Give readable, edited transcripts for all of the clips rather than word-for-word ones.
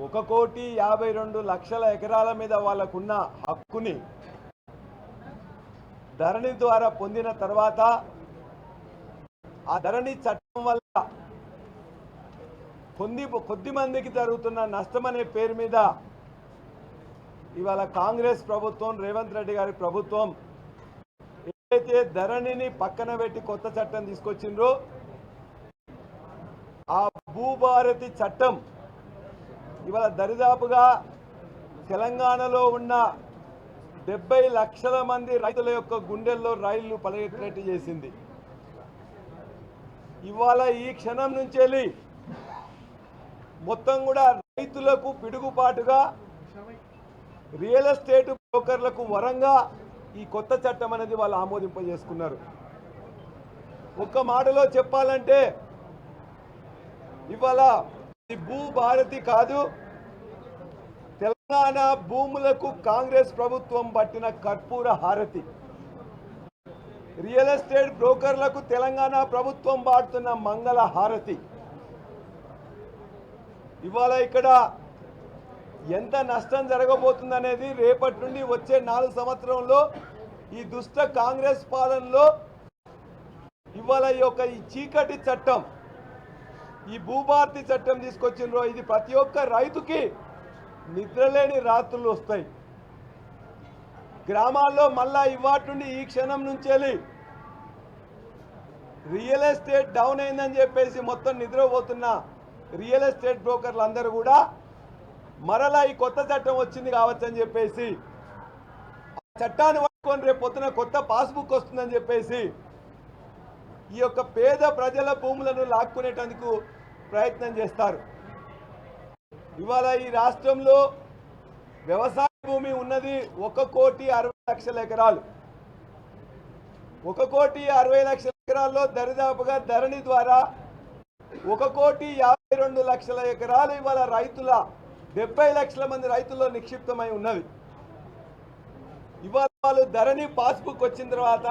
1,52,00,000 ఎకరాల మీద వాళ్ళకున్న హక్కుని ధరణి ద్వారా పొందిన తర్వాత ఆ ధరణి చట్టం వల్ల కొద్ది మందికి జరుగుతున్న నష్టం అనే పేరు మీద ఇవాళ కాంగ్రెస్ ప్రభుత్వం రేవంత్ రెడ్డి గారి ప్రభుత్వం ఏదైతే ధరణిని పక్కన పెట్టి కొత్త చట్టం తీసుకొచ్చిండ్రో ఆ భూభారతి చట్టం ఇవాళ దరిదాపుగా తెలంగాణలో ఉన్న 70 లక్షల మంది రైతుల యొక్క గుండెల్లో రైళ్లు పలగెట్టినట్టు చేసింది. ఇవాళ ఈ క్షణం నుంచి మొత్తం కూడా రైతులకు పిడుగుపాటుగా రియల్ ఎస్టేట్ బ్రోకర్లకు వరంగా ఈ కొత్త చట్టం అనేది వాళ్ళు ఆమోదింపజేసుకున్నారు. ఒక్క మాటలో చెప్పాలంటే ఇవాళ భూభారతి కాదు, తెలంగాణ భూములకు కాంగ్రెస్ ప్రభుత్వం పట్టిన కర్పూర హారతి. రియల్ ఎస్టేట్ బ్రోకర్లకు తెలంగాణ ప్రభుత్వం పాడుతున్న మంగళ హారతి. ఇవాళ ఇక్కడ ఎంత నష్టం జరగబోతుందనేది రేపటి నుండి వచ్చే 4 సంవత్సరంలో ఈ దుష్ట కాంగ్రెస్ పాలనలో ఇవాళ ఈ చీకటి చట్టం, ఈ భూభారతి చట్టం తీసుకొచ్చిండ్రో ఇది ప్రతి ఒక్క రైతుకి నిద్రలేని రాత్రులు వస్తాయి. గ్రామాల్లో మళ్ళా ఇవాటి నుండి ఈ క్షణం నుంచి రియల్ ఎస్టేట్ డౌన్ అయిందని చెప్పేసి మొత్తం నిద్రపోతున్న రియల్ ఎస్టేట్ బ్రోకర్లు అందరూ కూడా మరలా ఈ కొత్త చట్టం వచ్చింది కావచ్చని చెప్పేసి చట్టాన్ని పట్టుకొని రేపు పొద్దున కొత్త పాస్బుక్ వస్తుందని చెప్పేసి ఈ యొక్క పేద ప్రజల భూములను లాక్కునేటందుకు ప్రయత్నం చేస్తారు. ఇవాళ ఈ రాష్ట్రంలో వ్యవసాయ భూమి ఉన్నది 1,60,00,000 ఎకరాలు. 1,60,00,000 ఎకరాల్లో దరిదాపుగా ధరణి ద్వారా 1,52,00,000 ఎకరాలు ఇవాళ రైతుల 70 లక్షల మంది రైతుల్లో నిక్షిప్తమై ఉన్నవి. ఇవాళ వాళ్ళు ధరణి పాస్బుక్ వచ్చిన తర్వాత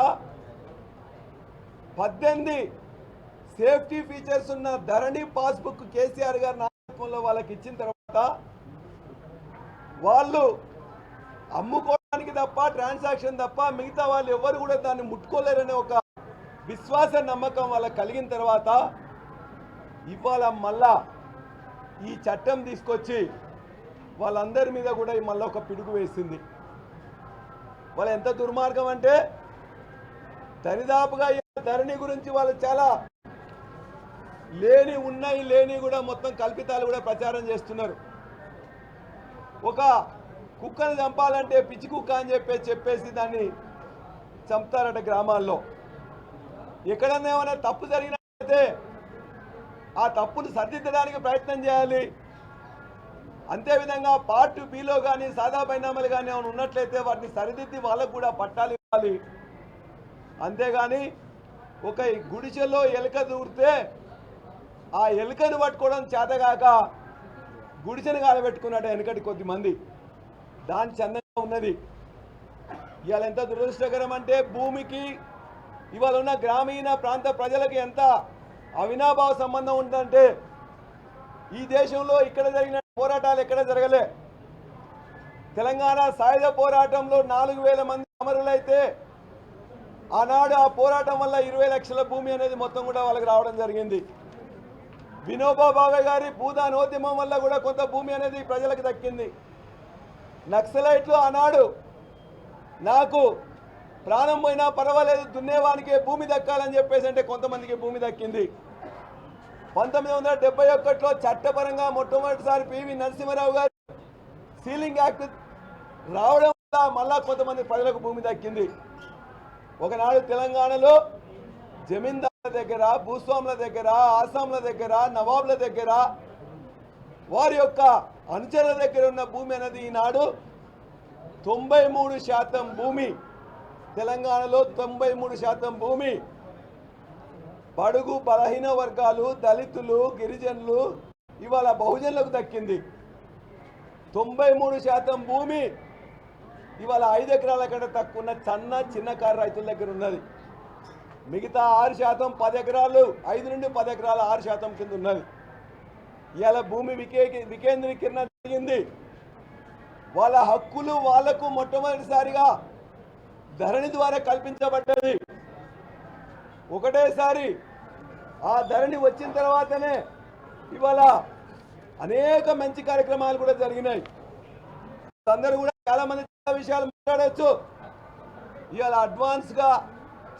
18 సేఫ్టీ ఫీచర్స్ ఉన్న ధరణి పాస్బుక్ కేసీఆర్ గారి నాయకత్వంలో వాళ్ళకి ఇచ్చిన తర్వాత వాళ్ళు అమ్ముకోవడానికి తప్ప ట్రాన్సాక్షన్ తప్ప మిగతా వాళ్ళు ఎవరు కూడా దాన్ని ముట్టుకోలేరనే ఒక విశ్వాస నమ్మకం వాళ్ళకి కలిగిన తర్వాత ఇవాళ మళ్ళా ఈ చట్టం తీసుకొచ్చి వాళ్ళందరి మీద కూడా మళ్ళీ ఒక పిడుగు వేసింది. వాళ్ళు ఎంత దుర్మార్గం అంటే దరిదాపుగా ధరణి గురించి వాళ్ళు చాలా లేని కూడా మొత్తం కల్పితాలు కూడా ప్రచారం చేస్తున్నారు. ఒక కుక్కను చంపాలంటే పిచ్చి కుక్క అని చెప్పేసి దాన్ని చంపుతారట గ్రామాల్లో. ఎక్కడన్నా ఏమైనా తప్పు జరిగినట్లయితే ఆ తప్పును సరిదిద్దడానికి ప్రయత్నం చేయాలి. అంతేవిధంగా పార్ట్ బిలో కానీ సాదా బైనామాలు కానీ ఏమైనా ఉన్నట్లయితే వాటిని సరిదిద్ది వాళ్ళకు కూడా పట్టాలు ఇవ్వాలి. అంతేగాని ఒక గుడిసెల్లో ఎలుక దూరితే ఆ ఎలుకను పట్టుకోవడం చేతగాక గుడిసెను కాలబెట్టుకున్నట్టు వెనకటి కొద్దిమంది దాని చందంగా ఉన్నది. ఇవాళ ఎంత దురదృష్టకరం అంటే భూమికి ఇవాళ ఉన్న గ్రామీణ ప్రాంత ప్రజలకు ఎంత అవినాభావ సంబంధం ఉందంటే ఈ దేశంలో ఇక్కడ జరిగిన పోరాటాలు ఎక్కడ జరగలే. తెలంగాణ సాయుధ పోరాటంలో 4,000 మంది అమరులైతే ఆనాడు ఆ పోరాటం వల్ల 20 లక్షల భూమి అనేది మొత్తం కూడా వాళ్ళకి రావడం జరిగింది. వినోబా భావే గారి భూదానోద్యమం వల్ల కూడా కొంత భూమి అనేది ప్రజలకు దక్కింది. నక్సలైట్లు ఆనాడు నాకు ప్రాణం పోయినా పర్వాలేదు దున్నేవానికే భూమి దక్కాలని చెప్పేసి అంటే కొంతమందికి భూమి దక్కింది. 1971లో చట్టపరంగా మొట్టమొదటిసారి పివి నరసింహారావు గారు సీలింగ్ యాక్ట్ రావడం వల్ల మళ్ళా కొంతమంది ప్రజలకు భూమి దక్కింది. ఒకనాడు తెలంగాణలో జమీందారుల దగ్గర, భూస్వాముల దగ్గర, ఆసాంల దగ్గర, నవాబుల దగ్గర, వారి యొక్క అనుచరుల దగ్గర ఉన్న భూమి అనేది ఈనాడు 93% భూమి, తెలంగాణలో 93% భూమి బడుగు బలహీన వర్గాలు, దళితులు, గిరిజనులు, ఇవాళ బహుజనులకు దక్కింది. 93% భూమి ఇవాళ 5 ఎకరాల కంటే తక్కువ ఉన్న చిన్నకారు రైతుల దగ్గర ఉన్నది. మిగతా 6% 10 ఎకరాలు, 5 నుండి 10 ఎకరాలు 6% కింద ఉన్నది. ఇవాళ భూమి వికేంద్రీకరణ జరిగింది. వాళ్ళ హక్కులు వాళ్లకు మొట్టమొదటిసారిగా ధరణి ద్వారా కల్పించబడ్డది. ఒకటేసారి ఆ ధరణి వచ్చిన తర్వాతనే ఇవాళ అనేక మంచి కార్యక్రమాలు కూడా జరిగినాయి. అందరూ కూడా చాలా మంది చాలా విషయాలు మాట్లాడవచ్చు. ఇవాళ అడ్వాన్స్ గా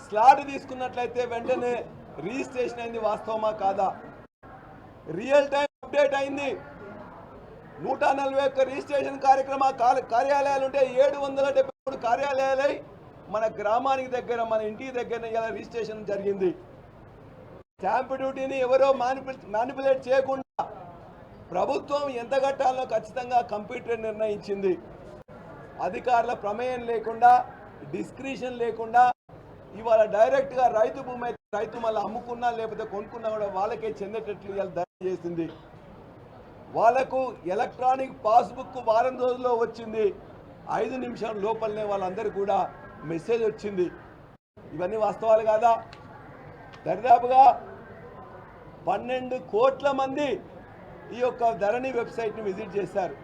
స్లాట్ తీసుకున్నట్లయితే వెంటనే రిజిస్ట్రేషన్ అయింది, వాస్తవమా కాదా? రియల్ టైం అప్డేట్ అయింది. 141 రిజిస్ట్రేషన్ కార్యాలయాలు ఉంటే 773 కార్యాలయాలై మన గ్రామానికి దగ్గర, మన ఇంటికి దగ్గర ఇలా రిజిస్ట్రేషన్ జరిగింది. స్టాంప్ డ్యూటీని ఎవరో మ్యానిపులేట్ చేయకుండా ప్రభుత్వం ఎంత కట్టాలో ఖచ్చితంగా కంప్యూటర్ నిర్ణయించింది. అధికారుల ప్రమేయం లేకుండా, డిస్క్రిషన్ లేకుండా ఇవాళ డైరెక్ట్గా రైతు భూమి అయితే రైతు మళ్ళీ అమ్ముకున్నా లేకపోతే కొనుక్కున్నా కూడా వాళ్ళకే చెందేటట్లు ఇవాళ ధరణి చేసింది. వాళ్లకు ఎలక్ట్రానిక్ పాస్బుక్ వారం రోజుల్లో వచ్చింది. 5 నిమిషాల లోపలనే వాళ్ళందరూ కూడా మెసేజ్ వచ్చింది. ఇవన్నీ వాస్తవాలు కాదా? దరిదాపుగా 12 కోట్ల మంది ఈ యొక్క ధరణి వెబ్సైట్ని విజిట్ చేశారు.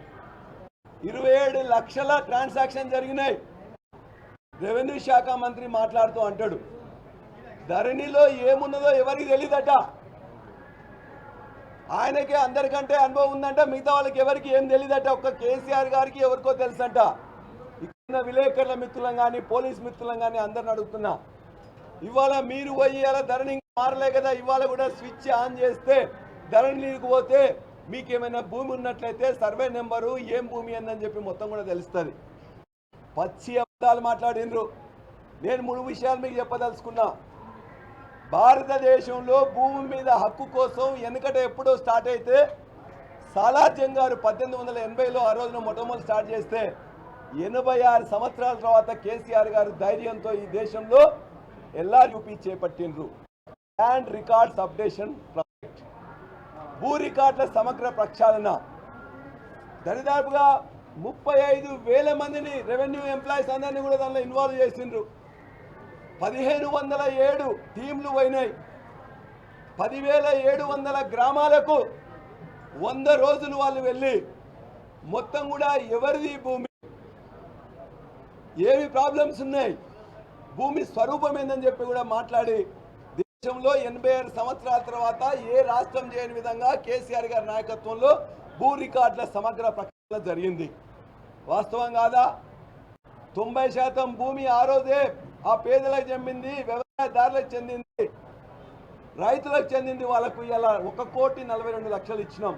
27 లక్షల ట్రాన్సాక్షన్ జరిగినాయి. రెవెన్యూ శాఖ మంత్రి మాట్లాడుతూ అంటాడు, ధరణిలో ఏమున్నదో ఎవరికి తెలియదట. ఆయనకే అందరికంటే అనుభవం ఉందంట, మిగతా వాళ్ళకి ఎవరికి ఏం తెలియదట. ఒక్క కేసీఆర్ గారికి ఎవరికో తెలుసంట. ఇక్కడ విలేకరుల మిత్రులం కానీ, పోలీస్ మిత్రులం కానీ అందరిని అడుగుతున్నా, ఇవాళ మీరు పోయి ఇలా ధరణి మారలే కదా, ఇవాళ కూడా స్విచ్ ఆన్ చేస్తే ధరణికి పోతే మీకేమైనా భూమి ఉన్నట్లయితే సర్వే నెంబరు, ఏం భూమి అని చెప్పి మొత్తం కూడా తెలుస్తుంది. పచ్చి అబద్ధాలు మాట్లాడినరు. నేను 3 విషయాలు మీకు చెప్పదలుచుకున్నా. భారతదేశంలో భూమి మీద హక్కు కోసం వెనుకట ఎప్పుడో స్టార్ట్ అయితే సాలార్జంగ్ గారు 1880లో ఆ రోజున మొట్టమొదటి స్టార్ట్ చేస్తే 86 సంవత్సరాల తర్వాత కేసీఆర్ గారు ధైర్యంతో ఈ దేశంలో LRUP చేపట్టినరు. ల్యాండ్ రికార్డ్స్ అప్డేషన్ ప్రాజెక్ట్, భూ రికార్డుల సమగ్ర ప్రక్షాళన. దరిదాపుగా 35,000 మందిని రెవెన్యూ ఎంప్లాయీస్ అందరినీ కూడా దానిలో ఇన్వాల్వ్ చేసిండ్రు. 1507 టీంలు పోయినాయి. 10,700 గ్రామాలకు 100 రోజులు వాళ్ళు వెళ్ళి మొత్తం కూడా ఎవరిది భూమి, ఏమి ప్రాబ్లమ్స్ ఉన్నాయి, భూమి స్వరూపం ఏందని చెప్పి కూడా మాట్లాడి దేశంలో 86 సంవత్సరాల తర్వాత ఏ రాష్ట్రం చేయని విధంగా కేసీఆర్ గారి నాయకత్వంలో భూ రికార్డుల సమగ్ర ప్రక్షాళన జరిగింది. వాస్తవం కాదా? 90% భూమి ఆ రోజే ఆ పేదలకు చెందింది, వ్యవసాయదారులకు చెందింది, రైతులకు చెందింది. వాళ్ళకు ఇలా 1,42,00,000 ఇచ్చినాం.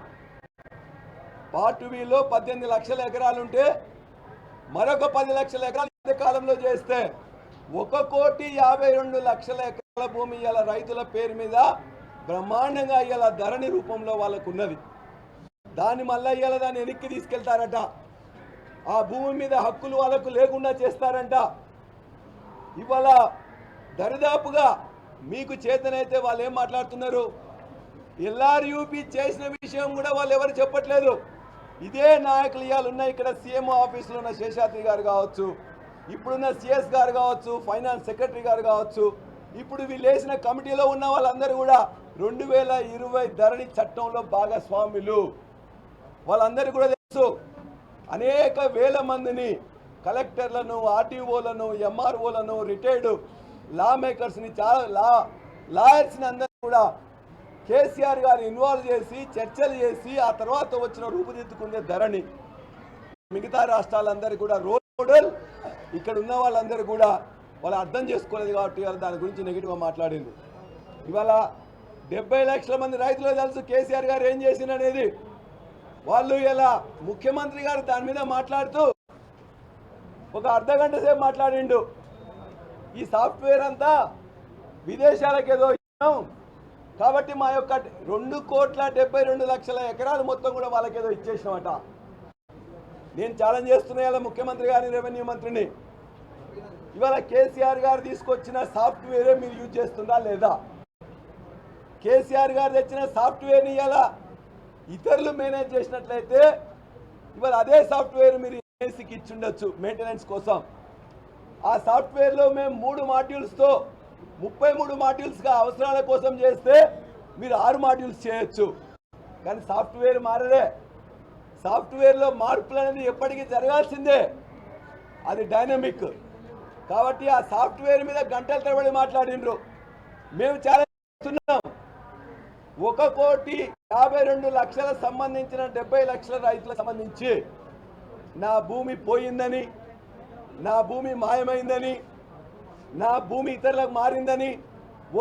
పార్ట్ బిలో 18 లక్షల ఎకరాలుంటే మరొక 10 లక్షల ఎకరాలు ఈ కాలంలో చేస్తే 1,52,00,000 ఎకరాల భూమి ఇలా రైతుల పేరు మీద బ్రహ్మాండంగా ఇలా ధరణి రూపంలో వాళ్ళకు ఉన్నది. దాన్ని మళ్ళీ ఇలా దాన్ని వెనక్కి తీసుకెళ్తారట. ఆ భూమి మీద హక్కులు వాళ్ళకు లేకుండా చేస్తారంట. ఇవాళ దరిదాపుగా మీకు చేతనైతే వాళ్ళు ఏం మాట్లాడుతున్నారు? LRUP చేసిన విషయం కూడా వాళ్ళు ఎవరు చెప్పట్లేదు. ఇదే నాయకులు ఇవాళ ఉన్నాయి. ఇక్కడ CMO ఆఫీసులో ఉన్న శేషాద్రి గారు కావచ్చు, ఇప్పుడున్న CS గారు కావచ్చు, ఫైనాన్స్ సెక్రటరీ గారు కావచ్చు, ఇప్పుడు వీళ్ళు వేసిన కమిటీలో ఉన్న వాళ్ళందరూ కూడా 2020 ధరణి చట్టంలో భాగస్వాములు. వాళ్ళందరూ కూడా తెలుసు. అనేక వేల మందిని కలెక్టర్లను, RTOలను, MROలను, రిటైర్డ్ లా మేకర్స్ని, చాలా లాయర్స్ని అందరినీ కూడా కేసీఆర్ గారు ఇన్వాల్వ్ చేసి చర్చలు చేసి ఆ తర్వాత వచ్చిన రూపుదిద్దుకునే ధరణి. మిగతా రాష్ట్రాలందరూ కూడా రోల్ మోడల్. ఇక్కడ ఉన్న వాళ్ళందరూ కూడా వాళ్ళు అర్థం చేసుకోలేదు కాబట్టి దాని గురించి నెగిటివ్గా మాట్లాడింది. ఇవాళ 70 లక్షల మంది రైతులకు తెలుసు కేసీఆర్ గారు ఏం చేసిందనేది. వాళ్ళు ఇలా ముఖ్యమంత్రి గారు దాని మీద మాట్లాడుతూ ఒక అర్ధగంట సేపు మాట్లాడిండు. ఈ సాఫ్ట్వేర్ అంతా విదేశాలకు ఏదో ఇచ్చాం కాబట్టి మా యొక్క 2,72,00,000 ఎకరాలు మొత్తం కూడా వాళ్ళకేదో ఇచ్చేసినామట. నేను ఛాలెంజ్ చేస్తున్నా ఇలా ముఖ్యమంత్రి గారిని, రెవెన్యూ మంత్రిని, ఇవాళ కేసీఆర్ గారు తీసుకొచ్చిన సాఫ్ట్వేరే మీరు యూజ్ చేస్తుందా లేదా? కేసీఆర్ గారు తెచ్చిన సాఫ్ట్వేర్ని ఇలా ఇతరులు మేనేజ్ చేసినట్లయితే ఇవాళ అదే సాఫ్ట్వేర్ మీరు ఏసీకి ఇచ్చిండొచ్చు మెయింటెనెన్స్ కోసం. ఆ సాఫ్ట్వేర్లో మేము 3 మాడ్యూల్స్తో 33 మాడ్యూల్స్గా అవసరాల కోసం చేస్తే మీరు 6 మాడ్యూల్స్ చేయొచ్చు. కానీ సాఫ్ట్వేర్ మారలే. సాఫ్ట్వేర్లో మార్పులు అనేది ఎప్పటికీ జరగాల్సిందే, అది డైనమిక్. కాబట్టి ఆ సాఫ్ట్వేర్ మీద గంటల తరబడి మాట్లాడినరు. మేము ఛాలెంజ్ చేస్తున్నాం, 1,52,00,000 సంబంధించిన 70 లక్షల రైతులకు సంబంధించి నా భూమి పోయిందని, నా భూమి మాయమైందని, నా భూమి ఇతరులకు మారిందని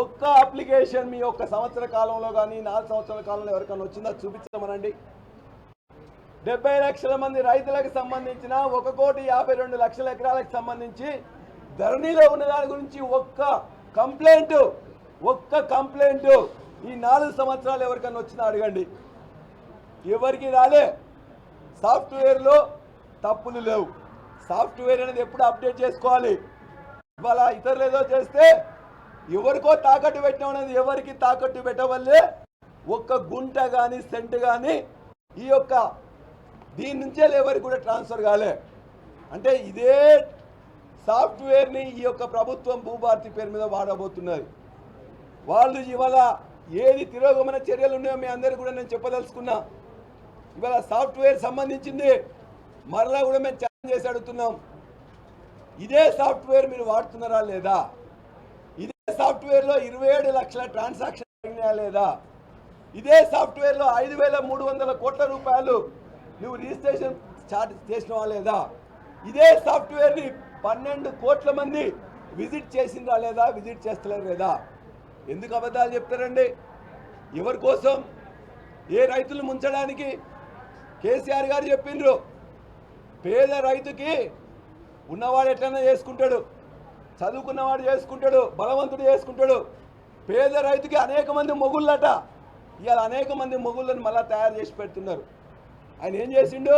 ఒక్క అప్లికేషన్ మీ ఒక్క సంవత్సర కాలంలో కానీ 4 సంవత్సరాల కాలంలో ఎవరికైనా వచ్చిందా చూపించమనండి. 70 లక్షల మంది రైతులకు సంబంధించిన 1,52,00,000 ఎకరాలకు సంబంధించి ధరణిలో ఉన్న దాని గురించి ఒక్క కంప్లైంట్ ఈ 4 సంవత్సరాలు ఎవరికైనా వచ్చినా అడగండి. ఎవరికి రాలే. సాఫ్ట్వేర్లో తప్పులు లేవు. సాఫ్ట్వేర్ అనేది ఎప్పుడు అప్డేట్ చేసుకోవాలి. ఇవాళ ఇతరులు ఏదో చేస్తే ఎవరికో తాకట్టు పెట్టడం అనేది ఎవరికి తాకట్టు పెట్టవల్లే ఒక్క గుంట కానీ సెంట్ కానీ ఈ యొక్క దీని నుంచే ఎవరికి కూడా ట్రాన్స్ఫర్ కాలే. అంటే ఇదే సాఫ్ట్వేర్ని ఈ యొక్క ప్రభుత్వం భూభారతి పేరు మీద వాడబోతున్నది. వాళ్ళు ఇవాళ ఏది తిరోగమన చర్యలు ఉన్నాయో మీ అందరికీ కూడా నేను చెప్పదలుచుకున్నా. ఇవాళ సాఫ్ట్వేర్ సంబంధించింది మరలా కూడా మేము ఛాలెంజ్ చేసి అడుగుతున్నాం, ఇదే సాఫ్ట్వేర్ మీరు వాడుతున్నారా లేదా? ఇదే సాఫ్ట్వేర్లో 27 లక్షల ట్రాన్సాక్షన్ జరిగినాయా లేదా? ఇదే సాఫ్ట్వేర్లో 5,300 కోట్ల రూపాయలు నువ్వు రిజిస్ట్రేషన్ స్టార్ట్ చేసినవా లేదా? ఇదే సాఫ్ట్వేర్ని 12 కోట్ల మంది విజిట్ చేసిందా లేదా? విజిట్ చేస్తలేరు లేదా? ఎందుకు అబద్ధాలు చెప్తారండి? ఎవరి కోసం? ఏ రైతులు ముంచడానికి? కేసీఆర్ గారు చెప్పిండ్రు, పేద రైతుకి ఉన్నవాడు ఎట్లన్నా చేసుకుంటాడు, చదువుకున్నవాడు చేసుకుంటాడు, బలవంతుడు చేసుకుంటాడు. పేద రైతుకి అనేక మంది మొగుళ్ళట. ఇవాళ అనేక మంది మొగుళ్ళని మళ్ళా తయారు చేసి పెడుతున్నారు. ఆయన ఏం చేసిండు?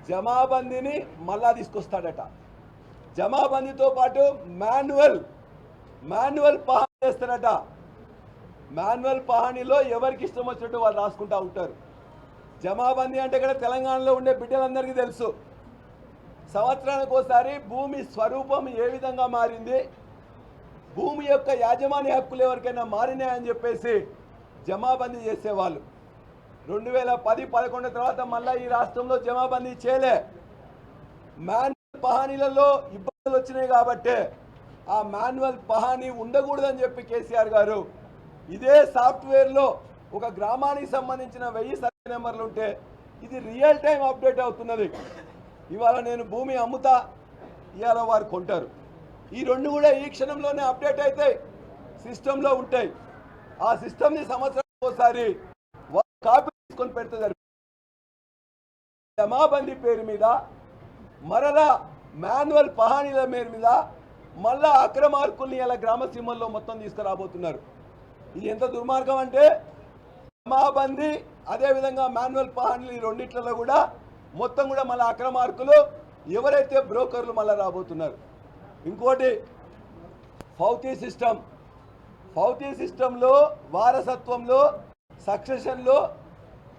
జమాబందీని మళ్ళా తీసుకొస్తాడట. జమాబందీతో పాటు మాన్యువల్ పహాణీ చేస్తారట. మాన్యువల్ పహాణీలో ఎవరికి ఇష్టం వచ్చినట్టు వాళ్ళు రాసుకుంటూ ఉంటారు. జమాబందీ అంటే ఇక్కడ తెలంగాణలో ఉండే బిడ్డలందరికీ తెలుసు. సంవత్సరానికి ఒకసారి భూమి స్వరూపం ఏ విధంగా మారింది, భూమి యొక్క యాజమాన్య హక్కులు ఎవరికైనా మారినాయని చెప్పేసి జమాబందీ చేసేవాళ్ళు. 2010-11 తర్వాత మళ్ళీ ఈ రాష్ట్రంలో జమాబందీ చేయలే. మాన్యువల్ పహానీలలో ఇబ్బందులు వచ్చినాయి కాబట్టి ఆ మాన్యువల్ పహానీ ఉండకూడదని చెప్పి కేసీఆర్ గారు ఇదే సాఫ్ట్వేర్లో ఒక గ్రామానికి సంబంధించిన 1000 సర్వే నెంబర్లు ఉంటే ఇది రియల్ టైం అప్డేట్ అవుతున్నది. ఇవాళ నేను భూమి అమ్ముతా, ఇవాళ వారు కొంటారు. ఈ రెండు కూడా ఈ క్షణంలోనే అప్డేట్ అవుతాయి, సిస్టంలో ఉంటాయి. ఆ సిస్టమ్ని సంవత్సరానికి ఒకసారి కాపీ తీసుకొని పెడుతుంది. జమాబందీ పేరు మీద మరలా మాన్యువల్ పహానీల పేరు మీద మళ్ళా అక్రమార్కుల్ని ఇలా గ్రామ సీమల్లో మొత్తం తీసుకురాబోతున్నారు. ఇది ఎంత దుర్మార్గం అంటే జమాబందీ అదేవిధంగా మాన్యువల్ పహానీలు ఈ రెండిట్లలో కూడా మొత్తం కూడా మళ్ళీ అక్రమార్కులు ఎవరైతే బ్రోకర్లు మళ్ళీ రాబోతున్నారు. ఇంకోటి ఫౌతీ సిస్టంలో వారసత్వంలో సక్సెషన్లో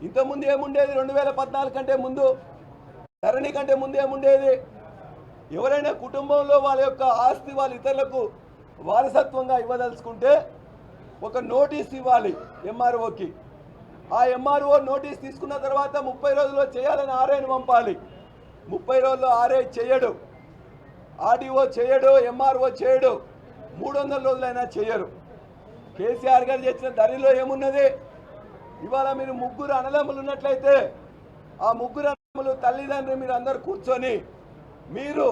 ఇంతకుముందు ఏముండేది? 2014 కంటే ముందు, ధరణి కంటే ముందు ఏముండేది? ఎవరైనా కుటుంబంలో వాళ్ళ యొక్క ఆస్తి వాళ్ళ ఇతరులకు వారసత్వంగా ఇవ్వదలుచుకుంటే ఒక నోటీస్ ఇవ్వాలి ఎంఆర్ఓకి. ఆ ఎంఆర్ఓ నోటీస్ తీసుకున్న తర్వాత 30 రోజుల్లో చేయాలని ఆర్ఐని పంపాలి. 30 రోజుల్లో ఆర్ఐ చేయడు, ఆర్డీఓ చేయడు, ఎంఆర్ఓ చేయడు, 300 రోజులైనా చేయరు. కేసీఆర్ గారు చేసిన ధరణిలో ఏమున్నది? ఇవాళ మీరు 3 అన్నదమ్ములు ఉన్నట్లయితే ఆ 3 అన్నదమ్ములు తల్లిదండ్రులు మీరు అందరు కూర్చొని మీరు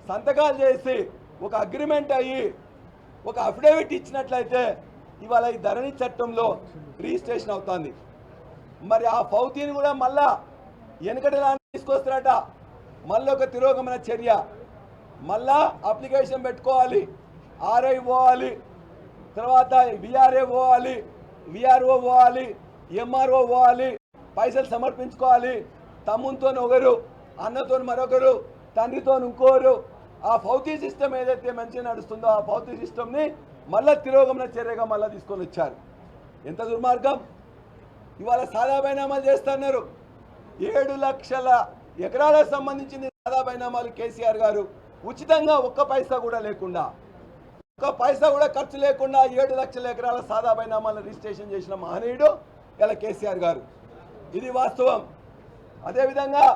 సంతకాలు చేసి ఒక అగ్రిమెంట్ అయ్యి ఒక అఫిడవిట్ ఇచ్చినట్లయితే ఇవాళ ఈ ధరణి చట్టంలో రిజిస్ట్రేషన్ అవుతుంది. మరి ఆ ఫౌతీని కూడా మళ్ళా వెనకటిలా తీసుకొస్తారట. మళ్ళీ ఒక తిరోగమన చర్య, మళ్ళా అప్లికేషన్ పెట్టుకోవాలి, ఆర్ఐ పోవాలి, తర్వాత విఆర్ఏ పోవాలి, విఆర్ఓ పోవాలి, ఎంఆర్ఓ పోవాలి, పైసలు సమర్పించుకోవాలి. తమ్మునితో ఒకరు, అన్నతో మరొకరు, తండ్రితో ఇంకోరు. ఆ ఫౌతీ సిస్టమ్ ఏదైతే మంచిగా నడుస్తుందో ఆ ఫౌతీ సిస్టమ్ని మళ్ళీ తిరోగమన చర్యగా మళ్ళీ తీసుకొని వచ్చారు. ఎంత దుర్మార్గం! ఇవాళ సాదా బైనామాలు చేస్తున్నారు. 7 లక్షల ఎకరాలకు సంబంధించిన సాదా బైనామాలు కేసీఆర్ గారు ఉచితంగా ఒక్క పైసా కూడా లేకుండా, ఒక్క పైసా కూడా ఖర్చు లేకుండా 7 లక్షల ఎకరాల సాదా బైనామాలను రిజిస్ట్రేషన్ చేసిన మహనీయుడు ఇలా కేసీఆర్ గారు. ఇది వాస్తవం. అదేవిధంగా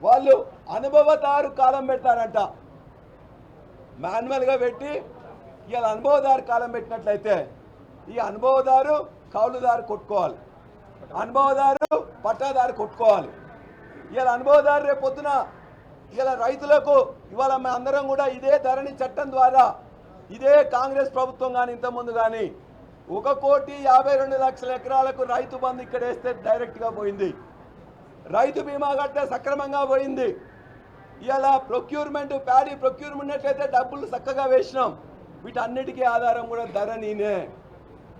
వాళ్ళు అనుభవదారు కాలం పెడతారంట. మాన్యువల్గా పెట్టి ఇవాళ అనుభవదారు కాలం పెట్టినట్లయితే ఈ అనుభవదారు కౌలుదారు కొట్టుకోవాలి, అనుభవదారు పట్టాదారు కొట్టుకోవాలి. ఇవాళ అనుభవదారు రేపు పొద్దున ఇవాళ రైతులకు ఇవాళ మేము అందరం కూడా ఇదే ధరణి చట్టం ద్వారా ఇదే కాంగ్రెస్ ప్రభుత్వం కానీ ఇంతకుముందు కానీ 1,52,00,000 ఎకరాలకు రైతు బంధు ఇక్కడ వేస్తే డైరెక్ట్గా పోయింది, రైతు బీమా కట్టే సక్రమంగా పోయింది. ఇవాళ ప్రొక్యూర్మెంట్ ప్యాడీ ప్రొక్యూర్మెంట్ అయితే డబ్బులు చక్కగా వేసినాం. వీటన్నిటికీ ఆధారం కూడా ధరణినే.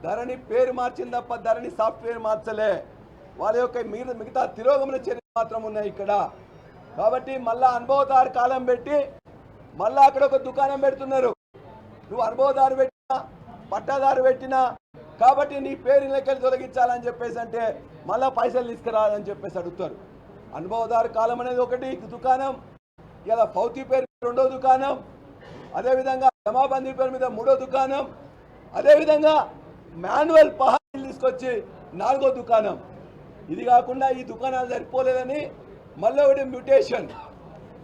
ధరణి పేరు మార్చింది తప్ప ధరణి సాఫ్ట్వేర్ మార్చలే. వాళ్ళ యొక్క మిగతా తిరోగమన చర్యలు మాత్రం ఉన్నాయి ఇక్కడ. కాబట్టి మళ్ళా అనుభవదారు కాలం పెట్టి మళ్ళా అక్కడ ఒక దుకాణం పెడుతున్నారు. నువ్వు అనుభవదారు పెట్టినా పట్టాదారు పెట్టినా కాబట్టి నీ పేరు లెక్కలు తొలగించాలని చెప్పేసి అంటే మళ్ళా పైసలు తీసుకురాలని చెప్పేసి అడుగుతారు. అనుభవదారు కాలం అనేది ఒకటి దుకాణం, ఇలా పౌతి పేరు రెండో దుకాణం, అదేవిధంగా జమాబందీ పేరు మీద మూడో దుకాణం, అదేవిధంగా మాన్యువల్ పహారీలు తీసుకొచ్చి నాలుగో దుకాణం. ఇది కాకుండా ఈ దుకాణాలు సరిపోలేదని మళ్ళీ ఒకటి మ్యూటేషన్.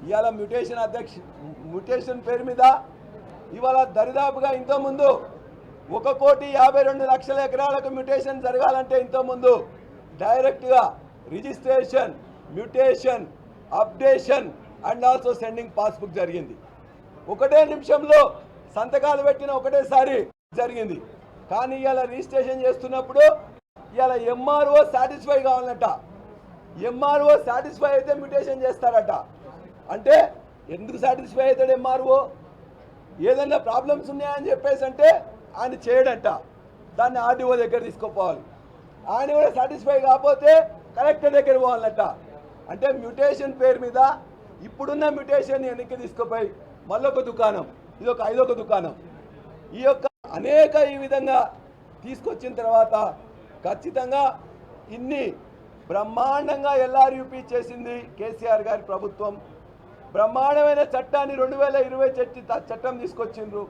ఇవాళ మ్యూటేషన్ పేరు మీద ఇవాళ దరిదాపుగా ఇంతకుముందు 1,52,00,000 ఎకరాలకు మ్యూటేషన్ జరగాలంటే ఇంతకుముందు డైరెక్ట్గా registration, mutation, updation and also sending passbook జరిగింది. ఒకటే నిమిషంలో సంతకాలు పెట్టిన ఒకటేసారి జరిగింది. కానీ ఇవాళ రిజిస్ట్రేషన్ చేస్తున్నప్పుడు ఇవాళ ఎంఆర్ఓ సాటిస్ఫై కావాలట. ఎంఆర్ఓ సాటిస్ఫై అయితే మ్యూటేషన్ చేస్తారట. అంటే ఎందుకు సాటిస్ఫై అవుతాడు ఎంఆర్ఓ? ఏదైనా ప్రాబ్లమ్స్ ఉన్నాయని చెప్పేసి అంటే ఆయన చేయడంట. దాన్ని ఆర్డీఓ దగ్గర తీసుకుపోవాలి. ఆయన కూడా సాటిస్ఫై కాకపోతే కలెక్టర్ దగ్గర పోవాలట. అంటే మ్యూటేషన్ పేరు మీద ఇప్పుడున్న మ్యూటేషన్ వెనక్కి తీసుకుపోయి మళ్ళొక దుకాణం, ఇది ఒక 5వ దుకాణం. ఈ యొక్క అనేక ఈ విధంగా తీసుకొచ్చిన తర్వాత ఖచ్చితంగా ఇన్ని బ్రహ్మాండంగా ఎల్ఆర్యూపీ చేసింది కేసీఆర్ గారి ప్రభుత్వం. బ్రహ్మాండమైన చట్టాన్ని 2020 చట్టం తీసుకొచ్చిండ్రు.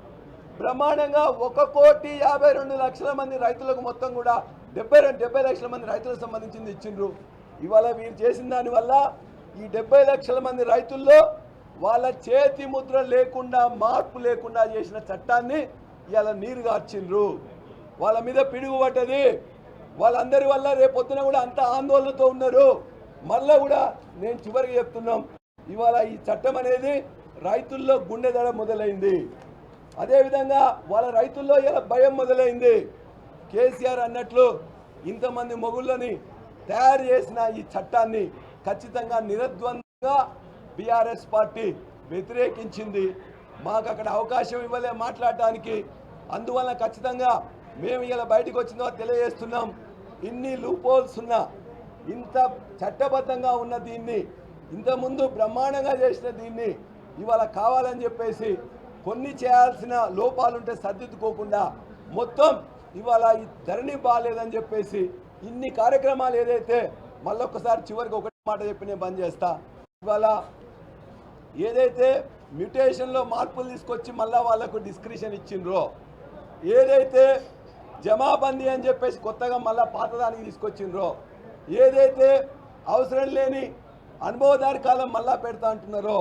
బ్రహ్మాండంగా 1,52,00,000 మంది రైతులకు మొత్తం కూడా 70 లక్షల మంది రైతులకు సంబంధించింది ఇచ్చిండ్రు. ఇవాళ వీరు చేసిన దానివల్ల ఈ 70 లక్షల మంది రైతుల్లో వాళ్ళ చేతి ముద్ర లేకుండా, మార్పు లేకుండా చేసిన చట్టాన్ని ఇవాళ నీరు గార్చిండ్రు. వాళ్ళ మీద పిడుగు పడ్డది. వాళ్ళందరి వల్ల రేపొద్దున కూడా అంత ఆందోళనతో ఉన్నారు. మళ్ళా కూడా నేను చివరికి చెప్తున్నాం, ఇవాళ ఈ చట్టం అనేది రైతుల్లో గుండె దడ మొదలైంది. అదేవిధంగా వాళ్ళ రైతుల్లో ఇలా భయం మొదలైంది. కేసీఆర్ అన్నట్లు ఇంతమంది మొగుళ్ళని తయారు చేసిన ఈ చట్టాన్ని ఖచ్చితంగా నిరద్వందంగా బీఆర్ఎస్ పార్టీ వ్యతిరేకించింది. మాకు అక్కడ అవకాశం ఇవ్వలే మాట్లాడటానికి. అందువల్ల ఖచ్చితంగా మేము ఇలా బయటకు వచ్చిన తెలియజేస్తున్నాం. ఇన్ని లూపోల్స్ ఉన్నా, ఇంత చట్టబద్ధంగా ఉన్న దీన్ని, ఇంతకుముందు బ్రహ్మాండంగా చేసిన దీన్ని ఇవాళ కావాలని చెప్పేసి కొన్ని చేయాల్సిన లోపాలుంటే సర్దిద్దుకోకుండా మొత్తం ఇవాళ ఈ ధరణి బాగాలేదని చెప్పేసి ఇన్ని కార్యక్రమాలు ఏదైతే మళ్ళొక్కసారి చివరికి ఒకటి మాట చెప్పి నేను బంద్ చేస్తా. ఇవాళ ఏదైతే మ్యూటేషన్లో మార్పులు తీసుకొచ్చి మళ్ళీ వాళ్ళకు డిస్క్రిషన్ ఇచ్చిండ్రో, ఏదైతే జమాబందీ అని చెప్పేసి కొత్తగా మళ్ళీ పాతదానికి తీసుకొచ్చిండ్రో, ఏదైతే అవసరం లేని అనుభవదారి కాలం మళ్ళా పెడతా అంటున్నారో,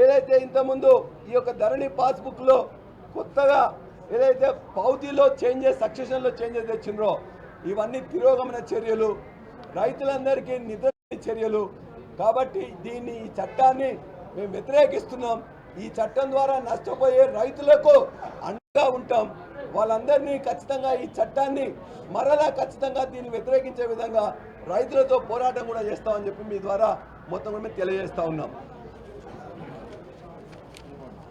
ఏదైతే ఇంతకుముందు ఈ యొక్క ధరణి పాస్బుక్లో కొత్తగా ఏదైతే పౌతిలో చేంజెస్, సక్సెషన్లో చేంజెస్ తెచ్చిండ్రో, ఇవన్నీ తిరోగమన చర్యలు, రైతులందరికీ నిద్ర చర్యలు. కాబట్టి ఈ చట్టాన్ని మేము వ్యతిరేకిస్తున్నాం. ఈ చట్టం ద్వారా నష్టపోయే రైతులకు అండగా ఉంటాం. వాళ్ళందరినీ ఖచ్చితంగా ఈ చట్టాన్ని మరలా ఖచ్చితంగా దీన్ని వ్యతిరేకించే విధంగా రైతులతో పోరాటం కూడా చేస్తామని చెప్పి మీ ద్వారా మొత్తం కూడా తెలియజేస్తా ఉన్నాం.